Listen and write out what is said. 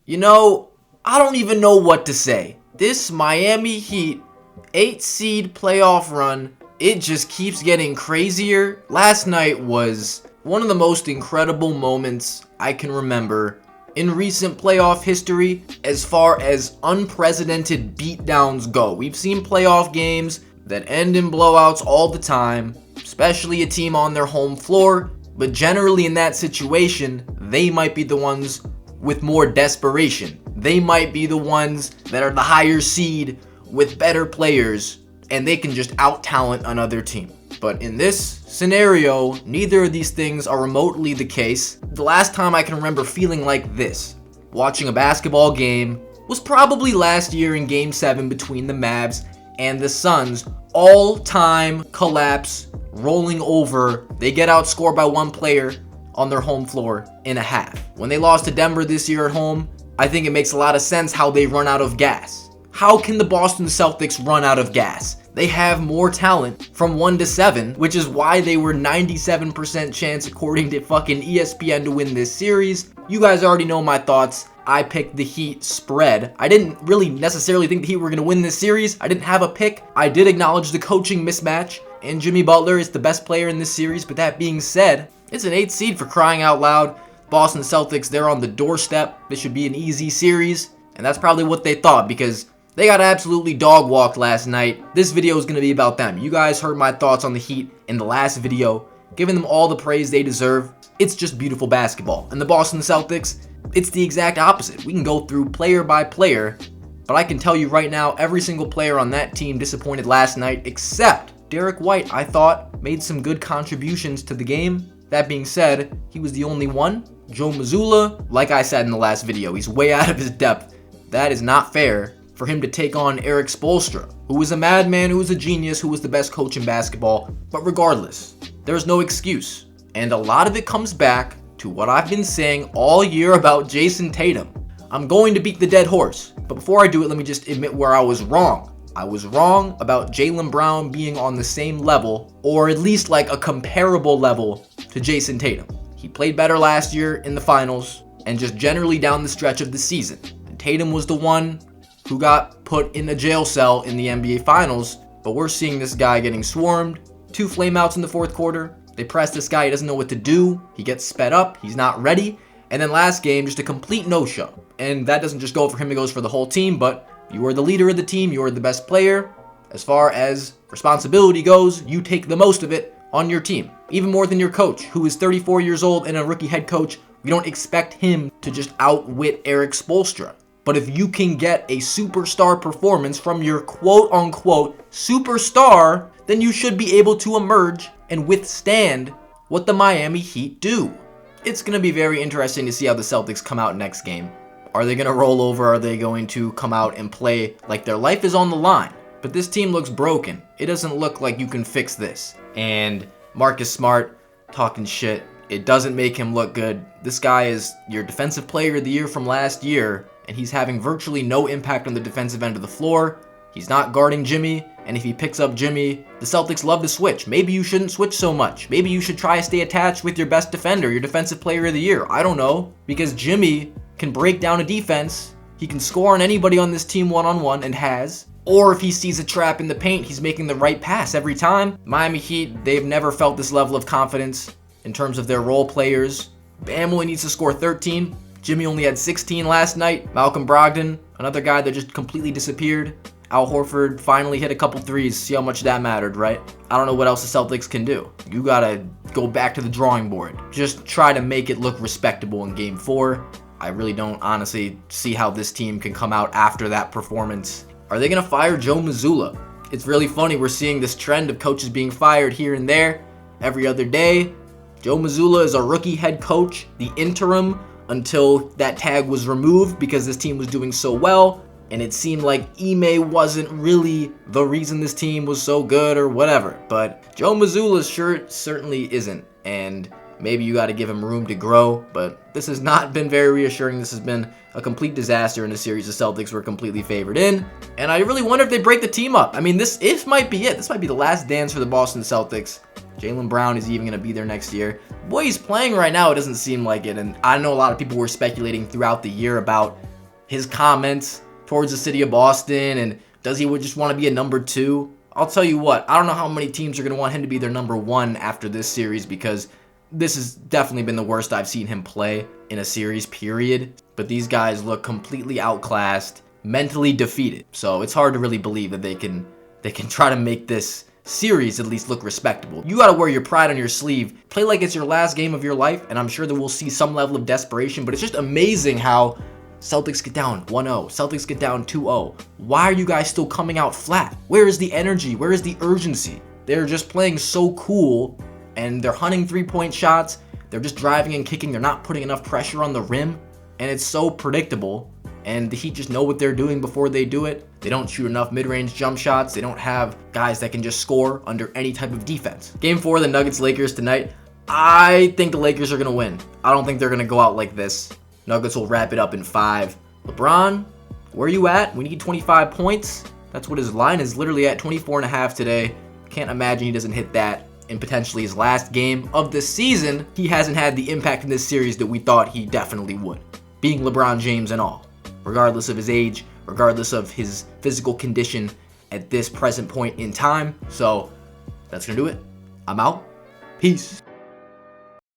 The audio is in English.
You know, I don't even know what to say. This Miami Heat 8 seed playoff run, it just keeps getting crazier. Last night was one of the most incredible moments I can remember in recent playoff history as far as unprecedented beatdowns go. We've seen playoff games that end in blowouts all the time, especially a team on their home floor, but generally in that situation, they might be the ones with more desperation. They might be the ones that are the higher seed with better players, and they can just out-talent another team. But in this scenario, neither of these things are remotely the case. The last time I can remember feeling like this, watching a basketball game, was probably last year in Game 7 between the Mavs and the Suns. All-time collapse, rolling over. They get outscored by one player on their home floor in a half. When they lost to Denver this year at home, I think it makes a lot of sense how they run out of gas. How can the Boston Celtics run out of gas? They have more talent from 1 to 7, which is why they were 97% chance according to fucking ESPN to win this series. You guys already know my thoughts. I picked the Heat spread. I didn't really necessarily think the Heat were going to win this series. I didn't have a pick. I did acknowledge the coaching mismatch, and Jimmy Butler is the best player in this series. But that being said, it's an 8 seed for crying out loud. Boston Celtics, they're on the doorstep. This should be an easy series, and that's probably what they thought because they got absolutely dog walked last night. This video is going to be about them. You guys heard my thoughts on the Heat in the last video, giving them all the praise they deserve. It's just beautiful basketball. And the Boston Celtics, it's the exact opposite. We can go through player by player, but I can tell you right now, every single player on that team disappointed last night, except Derek White, I thought, made some good contributions to the game. That being said, he was the only one. Joe Mazzulla, like I said in the last video, he's way out of his depth. That is not fair for him to take on Erik Spoelstra, who was a madman, who was a genius, who was the best coach in basketball. But regardless, there's no excuse. And a lot of it comes back to what I've been saying all year about Jason Tatum. I'm going to beat the dead horse, but before I do it, let me just admit where I was wrong. I was wrong about Jaylen Brown being on the same level, or at least like a comparable level to Jason Tatum. He played better last year in the finals, and just generally down the stretch of the season. And Tatum was the one who got put in a jail cell in the NBA Finals, but we're seeing this guy getting swarmed. 2 flameouts in the fourth quarter. They press this guy, he doesn't know what to do. He gets sped up, he's not ready. And then last game, just a complete no-show. And that doesn't just go for him, it goes for the whole team, but you are the leader of the team, you are the best player. As far as responsibility goes, you take the most of it on your team. Even more than your coach, who is 34 years old and a rookie head coach. We don't expect him to just outwit Erik Spoelstra. But if you can get a superstar performance from your quote-unquote superstar, then you should be able to emerge and withstand what the Miami Heat do. It's going to be very interesting to see how the Celtics come out next game. Are they going to roll over? Are they going to come out and play like their life is on the line? But this team looks broken. It doesn't look like you can fix this. And Marcus Smart talking shit. It doesn't make him look good. This guy is your defensive player of the year from last year, and he's having virtually no impact on the defensive end of the floor. He's not guarding Jimmy, and if he picks up Jimmy, the Celtics love to switch. Maybe you shouldn't switch so much. Maybe you should try to stay attached with your best defender, your defensive player of the year. I don't know, because Jimmy can break down a defense. He can score on anybody on this team one-on-one, and has. Or if he sees a trap in the paint, he's making the right pass every time. Miami Heat, they've never felt this level of confidence in terms of their role players. Bam only needs to score 13. Jimmy only had 16 last night. Malcolm Brogdon, another guy that just completely disappeared. Al Horford finally hit a couple threes. See how much that mattered, right? I don't know what else the Celtics can do. You gotta go back to the drawing board. Just try to make it look respectable in Game 4. I really don't honestly see how this team can come out after that performance. Are they gonna fire Joe Mazzulla? It's really funny. We're seeing this trend of coaches being fired here and there every other day. Joe Mazzulla is a rookie head coach, the interim, until that tag was removed because this team was doing so well, and it seemed like Ime wasn't really the reason this team was so good or whatever. But Joe Mazzulla's shirt certainly isn't, and maybe you got to give him room to grow, but this has not been very reassuring. This has been a complete disaster in a series the Celtics were completely favored in, and I really wonder if they break the team up. I mean, this might be it. This might be the last dance for the Boston Celtics. Jaylen Brown is even going to be there next year. Boy, he's playing right now. It doesn't seem like it, and I know a lot of people were speculating throughout the year about his comments towards the city of Boston, and does he just want to be a number 2? I'll tell you what, I don't know how many teams are going to want him to be their number 1 after this series, because this has definitely been the worst I've seen him play in a series, period. But these guys look completely outclassed, mentally defeated. So it's hard to really believe that they can try to make this series at least look respectable. You got to wear your pride on your sleeve, play like it's your last game of your life, and I'm sure that we'll see some level of desperation, but it's just amazing how Celtics get down 1-0, Celtics get down 2-0. Why are you guys still coming out flat? Where is the energy? Where is the urgency? They're just playing so cool, and they're hunting 3-point shots. They're just driving and kicking. They're not putting enough pressure on the rim, and it's so predictable. And the Heat just know what they're doing before they do it. They don't shoot enough mid-range jump shots. They don't have guys that can just score under any type of defense. Game 4 of the Nuggets-Lakers tonight. I think the Lakers are going to win. I don't think they're going to go out like this. Nuggets will wrap it up in 5. LeBron, where are you at? We need 25 points. That's what his line is literally at, 24.5 today. Can't imagine he doesn't hit that in potentially his last game of the season. He hasn't had the impact in this series that we thought he definitely would, being LeBron James and all. Regardless of his age, regardless of his physical condition at this present point in time. So that's going to do it. I'm out. Peace.